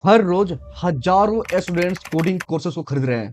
हर रोज हजारों students coding courses को खरीद रहे हैं।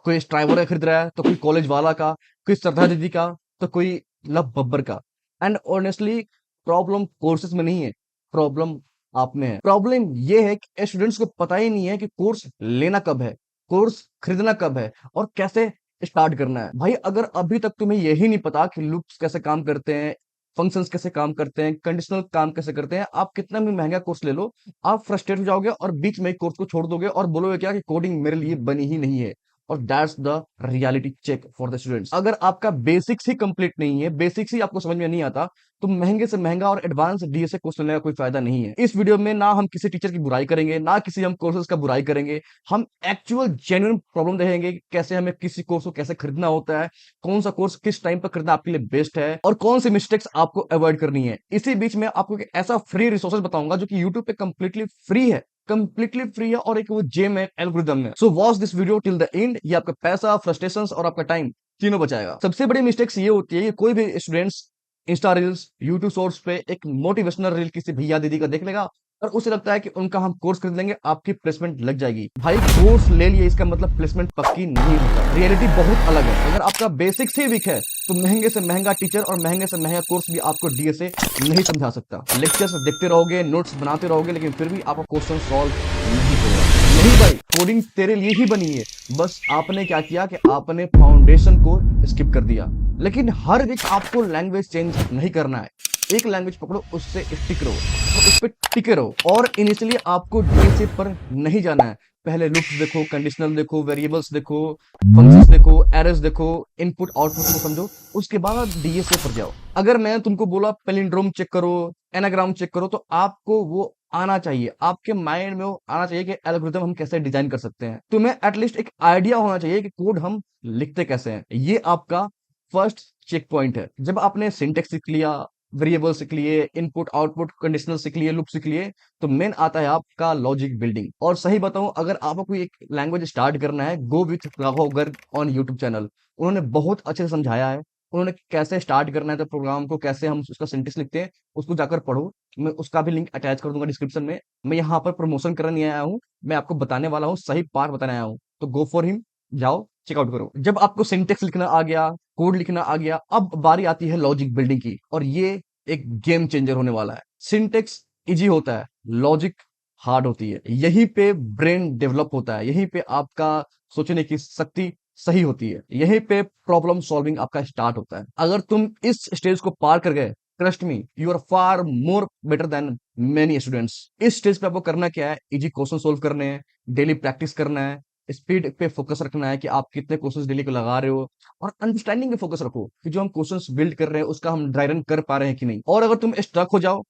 कोई स्ट्राइवर का खरीद रहा है, तो कोई कॉलेज वाला का, कोई श्रद्धा दीदी का, तो कोई लव बब्बर का। एंड ऑनेस्टली प्रॉब्लम कोर्सेज में नहीं है, प्रॉब्लम आप में है। प्रॉब्लम ये है कि स्टूडेंट्स को पता ही नहीं है कि कोर्स लेना कब है, कोर्स खरीदना कब है और कैसे स्टार्ट करना है। भाई अगर अभी तक तुम्हें यही नहीं पता कि लूप्स कैसे काम करते हैं, फंक्शंस कैसे काम करते हैं, कंडीशनल काम कैसे करते हैं, आप कितना भी महंगा कोर्स ले लो, आप फ्रस्ट्रेट हो जाओगे और बीच में कोर्स को छोड़ दोगे और बोलोगे क्या कि कोडिंग मेरे लिए बनी ही नहीं है। और that's the reality check for the students. अगर आपका बेसिक्स ही कंप्लीट नहीं है, बेसिक्स ही आपको समझ में नहीं आता, तो महंगे से महंगा और एडवांस डीएसए कोर्स लेने का कोई फायदा नहीं है। इस वीडियो में ना हम किसी टीचर की बुराई करेंगे, ना किसी हम कोर्सेज का बुराई करेंगे। हम एक्चुअल जेन्युइन प्रॉब्लम देखेंगे कि कैसे हमें किसी कोर्स को कैसे खरीदना होता है, कौन सा कोर्स किस टाइम पर खरीदना आपके लिए बेस्ट है और कौन सी मिस्टेक्स आपको अवॉइड करनी है। इसी बीच में आपको एक ऐसा फ्री रिसोर्सेज बताऊंगा जो कि यूट्यूब पे कंप्लीटली फ्री है, कंप्लीटली फ्री है, और एक वो जेम है एल्गोरिदम है। So watch this video till the end. ये आपका पैसा, फ्रस्ट्रेशंस और आपका टाइम तीनों बचाएगा। सबसे बड़ी मिस्टेक्स ये होती है कि कोई भी students Insta reels, YouTube shorts पे एक मोटिवेशनल रील किसी भैया दीदी का देख लेगा और उसे लगता है कि उनका हम कोर्स खरीद लेंगे, आपकी प्लेसमेंट लग जाएगी। भाई कोर्स ले लिए इसका मतलब प्लेसमेंट पक्की नहीं होता। रियलिटी बहुत अलग है। अगर आपका बेसिक्स ही वीक है तो महंगे से महंगा टीचर और महंगे से महंगा कोर्स भी आपको डीएसए नहीं समझा सकता। लेक्चर्स देखते रहोगे, नोट्स बनाते रहोगे, लेकिन फिर भी आपका क्वेश्चन सॉल्व नहीं होगा। नहीं भाई, कोडिंग तेरे लिए ही बनी है। बस आपने क्या किया कि आपने फाउंडेशन को स्किप कर दिया। लेकिन हर वीक आपको लैंग्वेज चेंज नहीं करना है। एक लैंग्वेज पकड़ो, उससे स्टिक रहो और उस पर टिके रहो। और इनिशियली आपको डीएसए पर नहीं जाना है। पहले लूप्स देखो, कंडीशनल देखो, वेरिएबल्स देखो, फंक्शंस देखो, एरर्स देखो, इनपुट आउटपुट को समझो, उसके बाद डीएसए पर जाओ। अगर मैं तुमको बोला पैलिंड्रोम चेक करो, एनाग्राम चेक करो, तो आपको वो आना चाहिए, आपके माइंड में वो आना चाहिए कि एल्गोरिथम हम कैसे डिजाइन कर सकते हैं। तुम्हें एटलीस्ट एक आइडिया होना चाहिए कि कोड हम लिखते कैसे हैं। ये आपका फर्स्ट चेक पॉइंट है। जब आपने सिंटेक्स सीख लिया, वेरिएबल सीख लिए, इनपुट आउटपुट कंडीशनल सीख लिए, लूप सीख लिए, तो मेन आता है आपका लॉजिक बिल्डिंग। और सही बताऊं, अगर आपको कोई एक लैंग्वेज स्टार्ट करना है, go with Raghav Garg on YouTube channel. उन्होंने बहुत अच्छे से समझाया है, उन्होंने कैसे स्टार्ट करना है तो प्रोग्राम को, कैसे हम उसका सिंटेक्स लिखते हैं, उसको जाकर पढ़ो। मैं उसका भी लिंक अटैच कर दूंगा डिस्क्रिप्शन में। मैं यहाँ पर प्रमोशन करने नहीं आया हूँ, मैं आपको बताने वाला हूँ, सही पार्ट बताने आया हूँ। तो गो फॉर हिम, जाओ चेकआउट करो। जब आपको सिंटेक्स लिखना आ गया, कोड लिखना आ गया, अब बारी आती है लॉजिक बिल्डिंग की, और ये एक गेम चेंजर होने वाला है। सिंटेक्स इजी होता है, लॉजिक हार्ड होती है। यहीं पे ब्रेन डेवलप होता है, यहीं पे आपका सोचने की शक्ति सही होती है, यहीं पे प्रॉब्लम सॉल्विंग आपका स्टार्ट होता है। अगर तुम इस स्टेज को पार कर गए, trust me, you are far more better than many students. इस स्टेज पे आपको करना क्या है? इजी क्वेश्चन सोल्व करने हैं, डेली प्रैक्टिस करना है, स्पीड पे फोकस रखना है कि आप कितने क्वेश्चंस डेली को लगा रहे हो, और अंडरस्टैंडिंग पे फोकस रखो कि जो हम क्वेश्चंस बिल्ड कर रहे हैं उसका हम ड्राई रन कर पा रहे हैं कि नहीं। और अगर तुम स्ट्रक हो जाओ,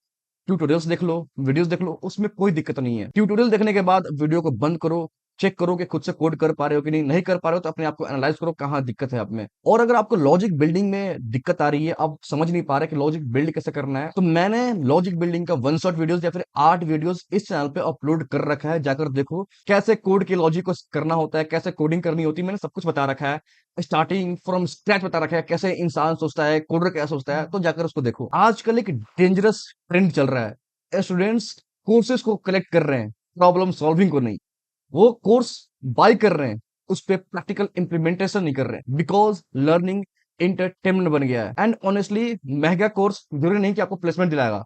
ट्यूटोरियल्स देख लो, वीडियोस देख लो, उसमें कोई दिक्कत नहीं है। ट्यूटोरियल देखने के बाद वीडियो को बंद करो, चेक करो कि खुद से कोड कर पा रहे हो कि नहीं। नहीं कर पा रहे हो तो अपने आप को एनालाइज करो, कहाँ दिक्कत है आप में। और अगर आपको लॉजिक बिल्डिंग में दिक्कत आ रही है, आप समझ नहीं पा रहे कि लॉजिक बिल्ड कैसे करना है, तो मैंने लॉजिक बिल्डिंग का वन शॉट वीडियोस या फिर 8 वीडियोस इस चैनल पे अपलोड कर रखा है। जाकर देखो कैसे कोड के लॉजिक को करना होता है, कैसे कोडिंग करनी होती है, मैंने सब कुछ बता रखा है। स्टार्टिंग फ्रॉम स्क्रैच बता रखा है, कैसे इंसान सोचता है, कोडर क्या सोचता है। तो जाकर उसको देखो। आजकल एक डेंजरस ट्रेंड चल रहा है, स्टूडेंट्स कोर्सेज को कलेक्ट कर रहे हैं, प्रॉब्लम सॉल्विंग को नहीं। वो कोर्स बाय कर रहे हैं, उस पे प्रैक्टिकल इंप्लीमेंटेशन नहीं कर रहे हैं, बिकॉज लर्निंग एंटरटेनमेंट बन गया है। एंड ऑनेस्टली महंगा कोर्स जरूरी नहीं कि आपको प्लेसमेंट दिलाएगा।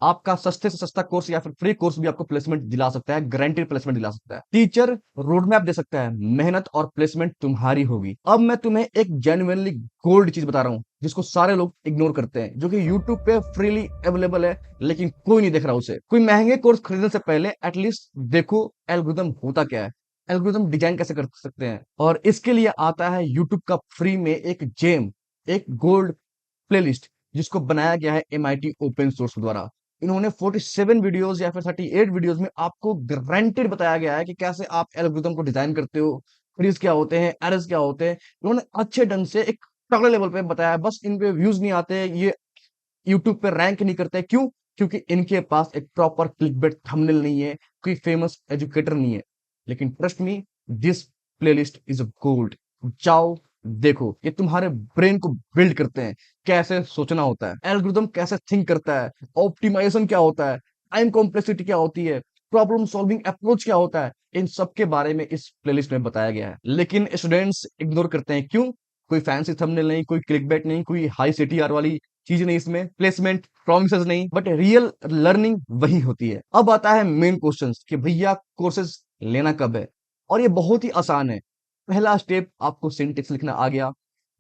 आपका सस्ते से सस्ता कोर्स या फिर फ्री कोर्स भी आपको प्लेसमेंट दिला सकता है, गारंटेड प्लेसमेंट दिला सकता है। टीचर रोड मैप दे सकता है, मेहनत और प्लेसमेंट तुम्हारी होगी। अब मैं तुम्हें एक जेन्युइनली गोल्ड चीज बता रहा हूं, जिसको सारे लोग इग्नोर करते हैं, जो कि यूट्यूब पे फ्रीली अवेलेबल है, लेकिन कोई नहीं देख रहा उसे। कोई महंगे कोर्स खरीदने से पहले एटलीस्ट देखो एल्गोरिथम होता क्या है, एल्गोरिथम डिजाइन कैसे कर सकते हैं। और इसके लिए आता है यूट्यूब का फ्री में एक जेम, एक गोल्ड प्लेलिस्ट, जिसको बनाया गया है एमआईटी ओपन सोर्स द्वारा। इन्होंने 47 वीडियोस या फिर 38 वीडियोस में आपको गारंटेड बताया गया है कि कैसे आप एल्गोरिथम को डिजाइन करते हो, ट्रीज क्या होते हैं, एरर्स क्या होते हैं। इन्होंने अच्छे ढंग से एक तगड़े लेवल पे बताया है। बस इन पे व्यूज नहीं आते, ये यूट्यूब पे रैंक नहीं करते। क्यों? क्योंकि इनके पास एक प्रॉपर क्लिकबेट थंबनेल नहीं है, कोई फेमस एजुकेटर नहीं है। लेकिन trust me, this playlist is a gold. जाओ देखो, ये तुम्हारे ब्रेन को बिल्ड करते हैं, कैसे सोचना होता है, एल्गोरिथम कैसे थिंक करता है, ऑप्टिमाइजेशन क्या होता है, टाइम कॉम्प्लेक्सिटी क्या होती है, प्रॉब्लम सॉल्विंग अप्रोच क्या होता है, इन सब के बारे में इस प्लेलिस्ट में बताया गया है। लेकिन स्टूडेंट्स इग्नोर करते हैं, क्यों? कोई फैंसी थंबनेल नहीं, कोई क्लिकबेट नहीं, कोई हाई सीटीआर वाली चीज नहीं, इसमें प्लेसमेंट प्रॉमिसेस नहीं, बट रियल लर्निंग वही होती है। अब आता है मेन क्वेश्चन कि भैया कोर्सेज लेना कब है? और ये बहुत ही आसान है। पहला स्टेप, आपको सिंटेक्स लिखना आ गया।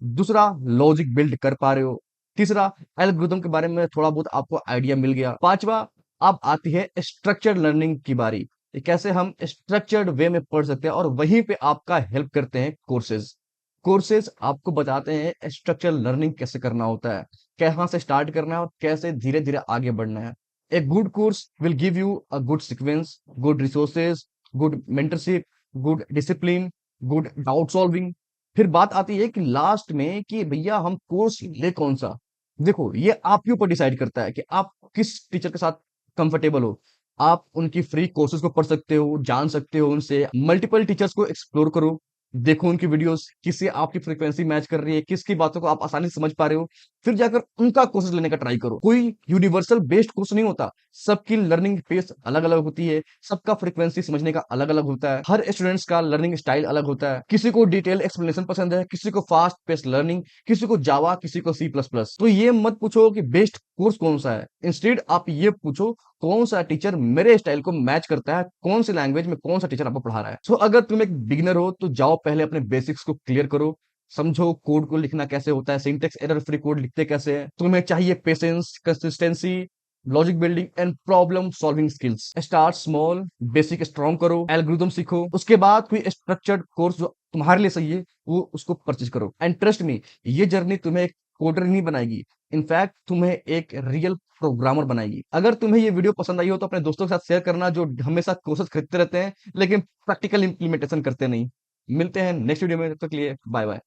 दूसरा, लॉजिक बिल्ड कर पा रहे हो। तीसरा, एल्गोरिथम के बारे में थोड़ा बहुत आपको आइडिया मिल गया। पांचवा, अब आती है स्ट्रक्चर्ड लर्निंग की बारी, कि कैसे हम स्ट्रक्चर्ड वे में पढ़ सकते हैं, और वहीं पे आपका हेल्प करते हैं कोर्सेज। कोर्सेज आपको बताते हैं स्ट्रक्चर लर्निंग कैसे करना होता है, कहाँ से स्टार्ट करना है और कैसे धीरे धीरे आगे बढ़ना है। A good course will give you a good sequence, good resources, good mentorship, good discipline, good doubt solving. फिर बात आती है कि लास्ट में कि भैया हम कोर्स ले कौन सा। देखो, ये आप के ऊपर डिसाइड करता है कि आप किस टीचर के साथ कंफर्टेबल हो। आप उनकी फ्री कोर्सेज को पढ़ सकते हो, जान सकते हो उनसे, मल्टीपल टीचर्स को एक्सप्लोर करो, देखो उनकी वीडियोस, किससे आपकी फ्रीक्वेंसी मैच कर रही है, किसकी बातों को आप आसानी से समझ पा रहे हो, फिर जाकर उनका कोर्सेज लेने का ट्राई करो। कोई यूनिवर्सल बेस्ड कोर्स नहीं होता, सबकी लर्निंग पेस अलग अलग होती है, सबका फ्रीक्वेंसी समझने का अलग अलग होता है, हर स्टूडेंट्स का लर्निंग स्टाइल अलग होता है। किसी को डिटेल एक्सप्लेनेशन पसंद है, किसी को फास्ट पेस लर्निंग, किसी को जावा, किसी को C++। तो ये मत पूछो कि बेस्ट कोर्स कौन सा है, इंस्टेड आप ये पूछो कौन सा टीचर मेरे स्टाइल को मैच करता है, कौन सी लैंग्वेज में कौन सा टीचर आपको पढ़ा रहा है। सो अगर तुम एक बिगिनर हो तो जाओ पहले अपने बेसिक्स को क्लियर करो, समझो कोड को लिखना कैसे होता है, सिंटेक्स एरर फ्री कोड लिखते कैसे हैं। तुम्हें चाहिए patience, consistency, logic building and problem solving skills. Start small, basic strong करो, एल्गोरिथम सीखो, उसके बाद कोई स्ट्रक्चर्ड कोर्स जो तुम्हारे लिए सही है वो उसको परचेज करो। एंड ट्रस्ट मी, ये जर्नी तुम्हें एक कोडर नहीं बनाएगी, इनफैक्ट तुम्हें एक रियल प्रोग्रामर बनाएगी। अगर तुम्हें ये वीडियो पसंद आई हो तो अपने दोस्तों के साथ शेयर करना, जो हमेशा कोर्सेज खरीदते रहते हैं लेकिन प्रैक्टिकल इंप्लीमेंटेशन करते नहीं। मिलते हैं नेक्स्ट वीडियो में, तब तक के लिए बाय बाय।